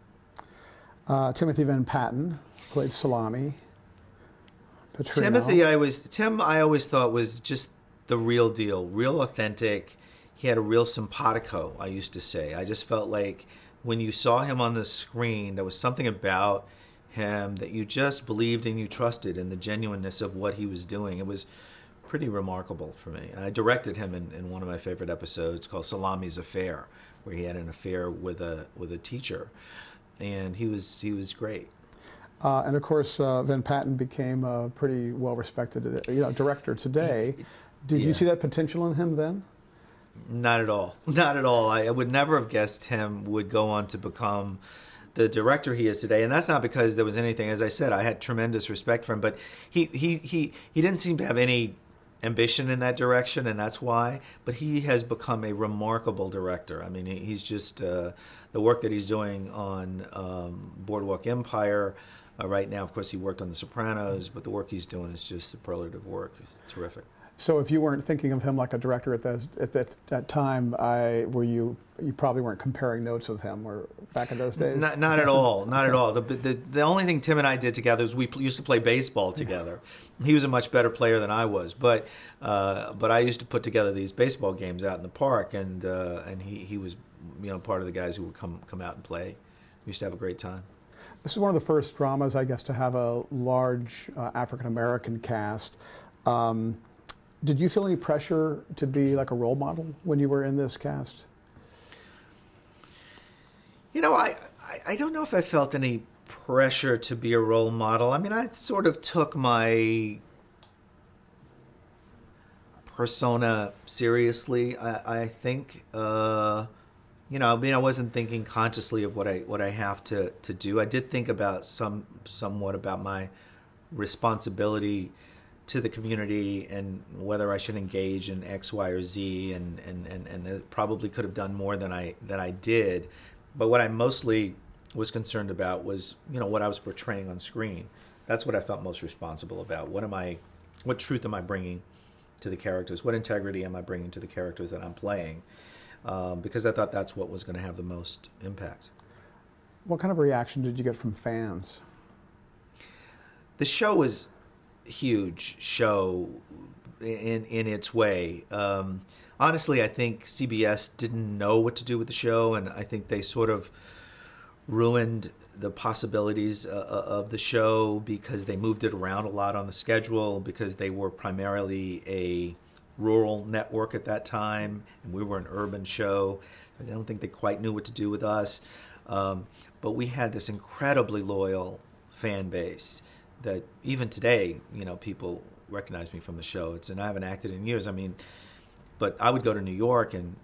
Timothy Van Patten played Salami. Petrino. Tim I always thought was just the real deal, real authentic. He had a real simpatico, I used to say. I just felt like when you saw him on the screen, there was something about him that you just believed and you trusted in the genuineness of what he was doing. It was pretty remarkable for me. And I directed him in one of my favorite episodes called Salami's Affair, where he had an affair with a teacher. And he was great. And of course, Van Patten became a pretty well-respected, director today. Did you see that potential in him then? Not at all. Not at all. I would never have guessed Tim would go on to become the director he is today. And that's not because there was anything. As I said, I had tremendous respect for him, but he didn't seem to have any ambition in that direction, and that's why. But he has become a remarkable director. I mean, he's just the work that he's doing on Boardwalk Empire right now. Of course, he worked on The Sopranos, but the work he's doing is just superlative work. It's terrific. So, if you weren't thinking of him like a director at that time, you probably weren't comparing notes with him, or back in those days. Not at all. Not at all. The only thing Tim and I did together is we used to play baseball together. He was a much better player than I was, but I used to put together these baseball games out in the park, and he was, part of the guys who would come out and play. We used to have a great time. This is one of the first dramas, I guess, to have a large African American cast. Did you feel any pressure to be like a role model when you were in this cast? I don't know if I felt any pressure to be a role model. I mean, I sort of took my persona seriously, I think. I wasn't thinking consciously of what I have to do. I did think about somewhat about my responsibility to the community and whether I should engage in X, Y, or Z, and probably could have done more than I did. But what I mostly was concerned about was, what I was portraying on screen. That's what I felt most responsible about. What truth am I bringing to the characters? What integrity am I bringing to the characters that I'm playing? Because I thought that's what was going to have the most impact. What kind of reaction did you get from fans? The show was huge show. in its way. Honestly, I think CBS didn't know what to do with the show, and I think they sort of ruined the possibilities of the show because they moved it around a lot on the schedule, because they were primarily a rural network at that time, and we were an urban show. I don't think they quite knew what to do with us. But we had this incredibly loyal fan base that even today, people recognize me from the show. And I haven't acted in years. I mean, but I would go to New York and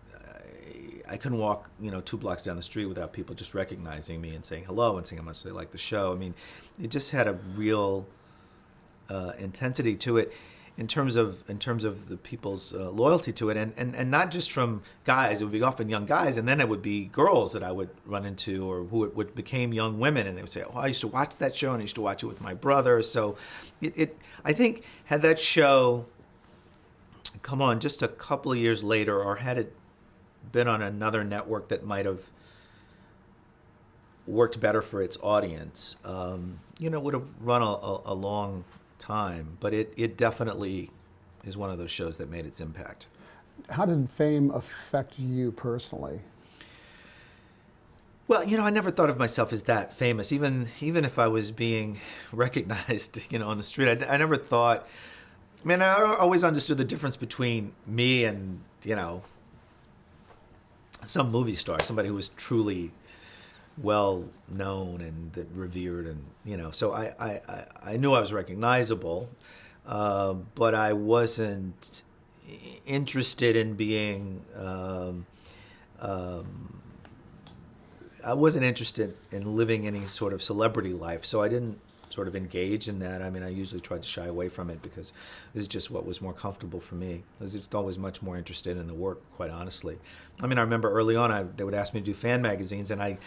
I couldn't walk, 2 blocks down the street without people just recognizing me and saying hello and saying how much they like the show. I mean, it just had a real intensity to it in terms of the people's loyalty to it, and not just from guys. It would be often young guys, and then it would be girls that I would run into, or who would became young women, and they would say, "Oh, I used to watch that show, and I used to watch it with my brother." So, I think had that show come on just a couple of years later, or had it been on another network that might have worked better for its audience, would have run a long time. But it definitely is one of those shows that made its impact. How did fame affect you personally? Well, I never thought of myself as that famous. Even if I was being recognized, on the street, I never thought. I mean, I always understood the difference between me and, some movie star, somebody who was truly well known and revered, and so I knew I was recognizable, but I wasn't interested in being. I wasn't interested in living any sort of celebrity life, so I didn't sort of engage in that. I mean, I usually tried to shy away from it because it's just what was more comfortable for me. I was just always much more interested in the work, quite honestly. I mean, I remember early on, they would ask me to do fan magazines, and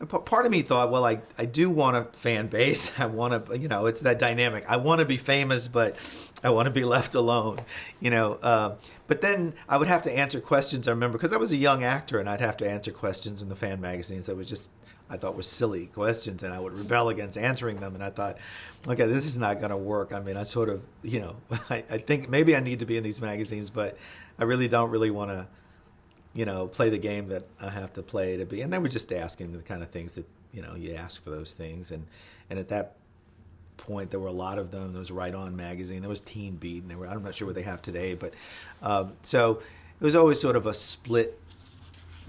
part of me thought, well, I do want a fan base. I want to, it's that dynamic. I want to be famous, but I want to be left alone, But then I would have to answer questions, I remember, because I was a young actor, and I'd have to answer questions in the fan magazines that was just, I thought were silly questions, and I would rebel against answering them. And I thought, okay, this is not going to work. I mean, I sort of, I think maybe I need to be in these magazines, but I really don't really want to, play the game that I have to play to be. And they were just asking the kind of things that, you ask for those things. And at that point, there were a lot of them. There was Right On magazine. There was Teen Beat. And I'm not sure what they have today. But so it was always sort of a split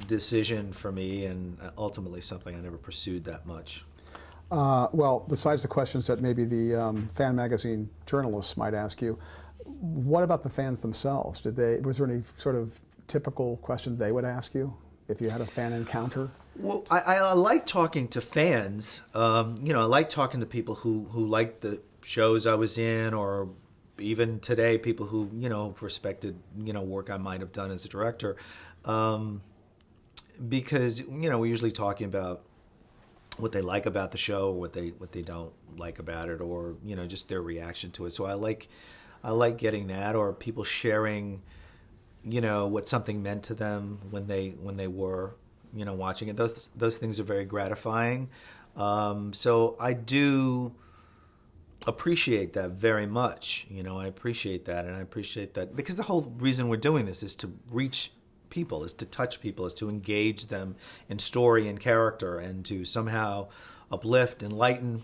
decision for me, and ultimately something I never pursued that much. Well, besides the questions that maybe the fan magazine journalists might ask you, what about the fans themselves? Was there any sort of typical question they would ask you if you had a fan encounter? Well, I like talking to fans. I like talking to people who liked the shows I was in, or even today, people who, respected, work I might have done as a director. Because, we're usually talking about what they like about the show, or what they don't like about it, or, just their reaction to it. So I like getting that, or people sharing, what something meant to them when they were, watching it. Those things are very gratifying. So I do appreciate that very much. I appreciate that, and I appreciate that because the whole reason we're doing this is to reach people, is to touch people, is to engage them in story and character, and to somehow uplift, enlighten,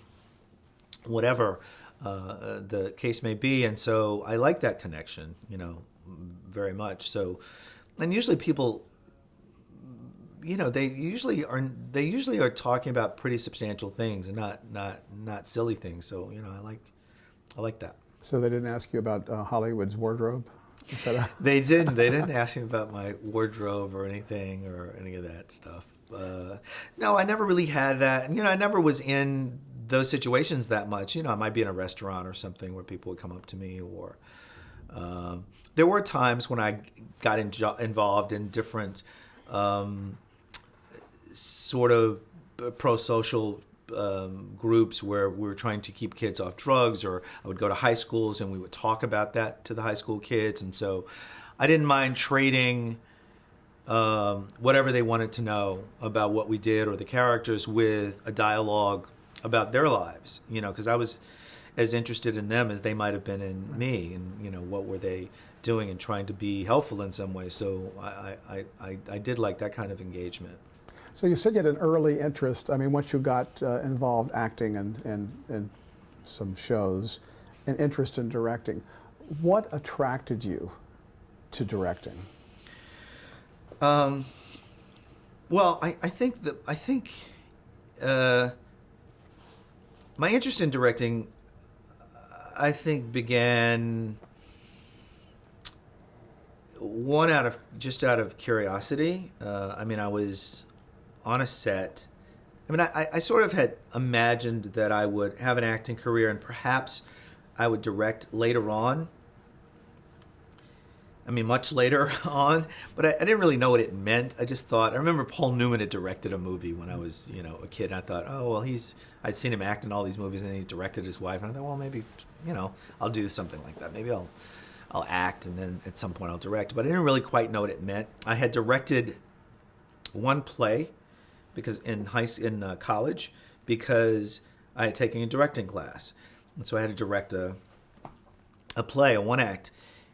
whatever the case may be. And so I like that connection, very much. So, and usually people, they usually are talking about pretty substantial things and not silly things. So, I like that. So they didn't ask you about Hollywood's wardrobe? They didn't ask me about my wardrobe or anything or any of that stuff. No, I never really had that. I never was in those situations that much. I might be in a restaurant or something where people would come up to me, or there were times when I got involved in different sort of pro-social groups where we were trying to keep kids off drugs, or I would go to high schools and we would talk about that to the high school kids. And so I didn't mind trading whatever they wanted to know about what we did or the characters with a dialogue about their lives, because I was as interested in them as they might have been in me, and you know, what were they doing and trying to be helpful in some way. So I did like that kind of engagement. So you said you had an early interest. I mean, once you got involved acting and some shows, an interest in directing. What attracted you to directing? Well, I think my interest in directing, I think, began out of curiosity. I mean, I was on a set. I mean, I sort of had imagined that I would have an acting career and perhaps I would direct later on. I mean, much later on, but I didn't really know what it meant. I just thought, I remember Paul Newman had directed a movie when I was, you know, a kid. And I thought, oh, well, I'd seen him act in all these movies, and then he directed his wife. And I thought, well, maybe, you know, I'll do something like that. Maybe I'll act, and then at some point I'll direct. But I didn't really quite know what it meant. I had directed one play because in college, because I had taken a directing class. And so I had to direct a play, a one act.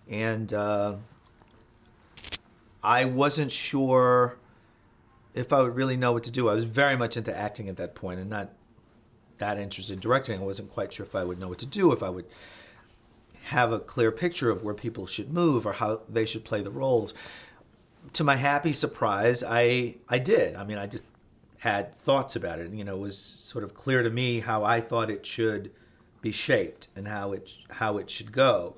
And I wasn't sure if I would really know what to do. I was very much into acting at that point and not that interested in directing. I wasn't quite sure if I would know what to do, if I would have a clear picture of where people should move or how they should play the roles. To my happy surprise, I did. I mean, I just had thoughts about it. You know, it was sort of clear to me how I thought it should be shaped and how it should go.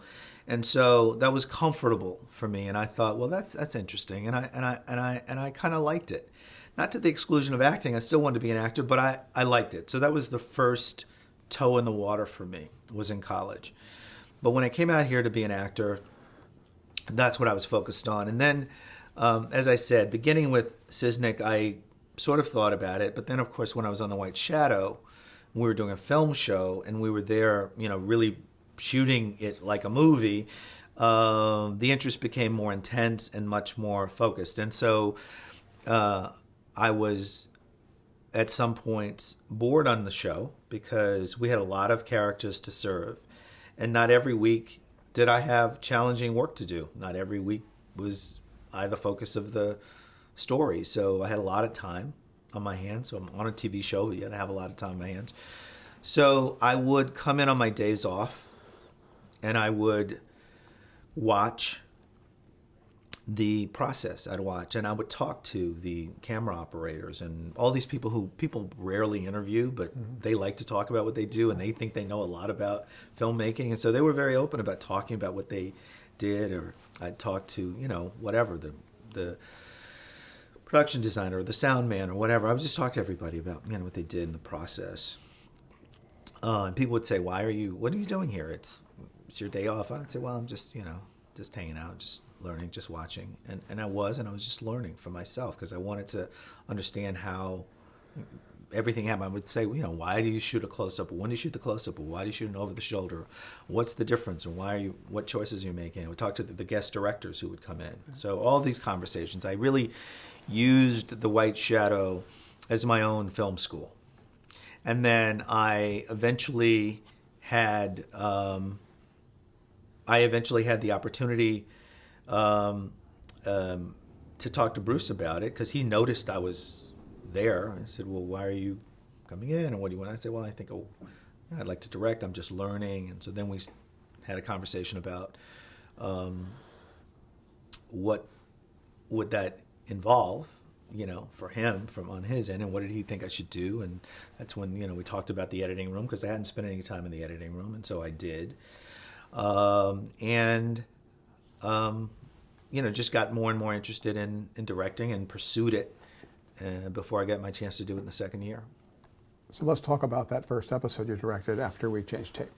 And so that was comfortable for me, and I thought, well, that's interesting, and I kind of liked it, not to the exclusion of acting. I still wanted to be an actor, but I liked it. So that was the first toe in the water for me, was in college. But when I came out here to be an actor, that's what I was focused on. And then, as I said, beginning with Sisnick, I sort of thought about it, but then of course when I was on The White Shadow, we were doing a film show, and we were there, you know, really shooting it like a movie, the interest became more intense and much more focused. And so I was at some points bored on the show because we had a lot of characters to serve. And not every week did I have challenging work to do. Not every week was I the focus of the story. So I had a lot of time on my hands. So I'm on a TV show, but yet I have a lot of time on my hands. So I would come in on my days off, and I would watch the process. I'd watch, and I would talk to the camera operators and all these people who people rarely interview, but they like to talk about what they do, and they think they know a lot about filmmaking. And so they were very open about talking about what they did, or I'd talk to, you know, whatever, the production designer or the sound man or whatever. I would just talk to everybody about, you know, what they did in the process. And people would say, what are you doing here? It's your day off. I'd say, well, I'm just, you know, just hanging out, just learning, just watching. And I was just learning for myself because I wanted to understand how everything happened. I would say, you know, why do you shoot a close-up? When do you shoot the close-up? Why do you shoot an over-the-shoulder? What's the difference? And what choices are you making? I would talk to the guest directors who would come in. So all these conversations, I really used The White Shadow as my own film school. And then I eventually had the opportunity to talk to Bruce about it because he noticed I was there. I said, well, why are you coming in, and what do you want? I said, well, I think I'd like to direct. I'm just learning. And so then we had a conversation about what would that involve, you know, for him from on his end, and what did he think I should do. And that's when, you know, we talked about the editing room because I hadn't spent any time in the editing room, and so I did. You know, just got more and more interested in directing and pursued it before I got my chance to do it in the second year. So let's talk about that first episode you directed after we changed tape.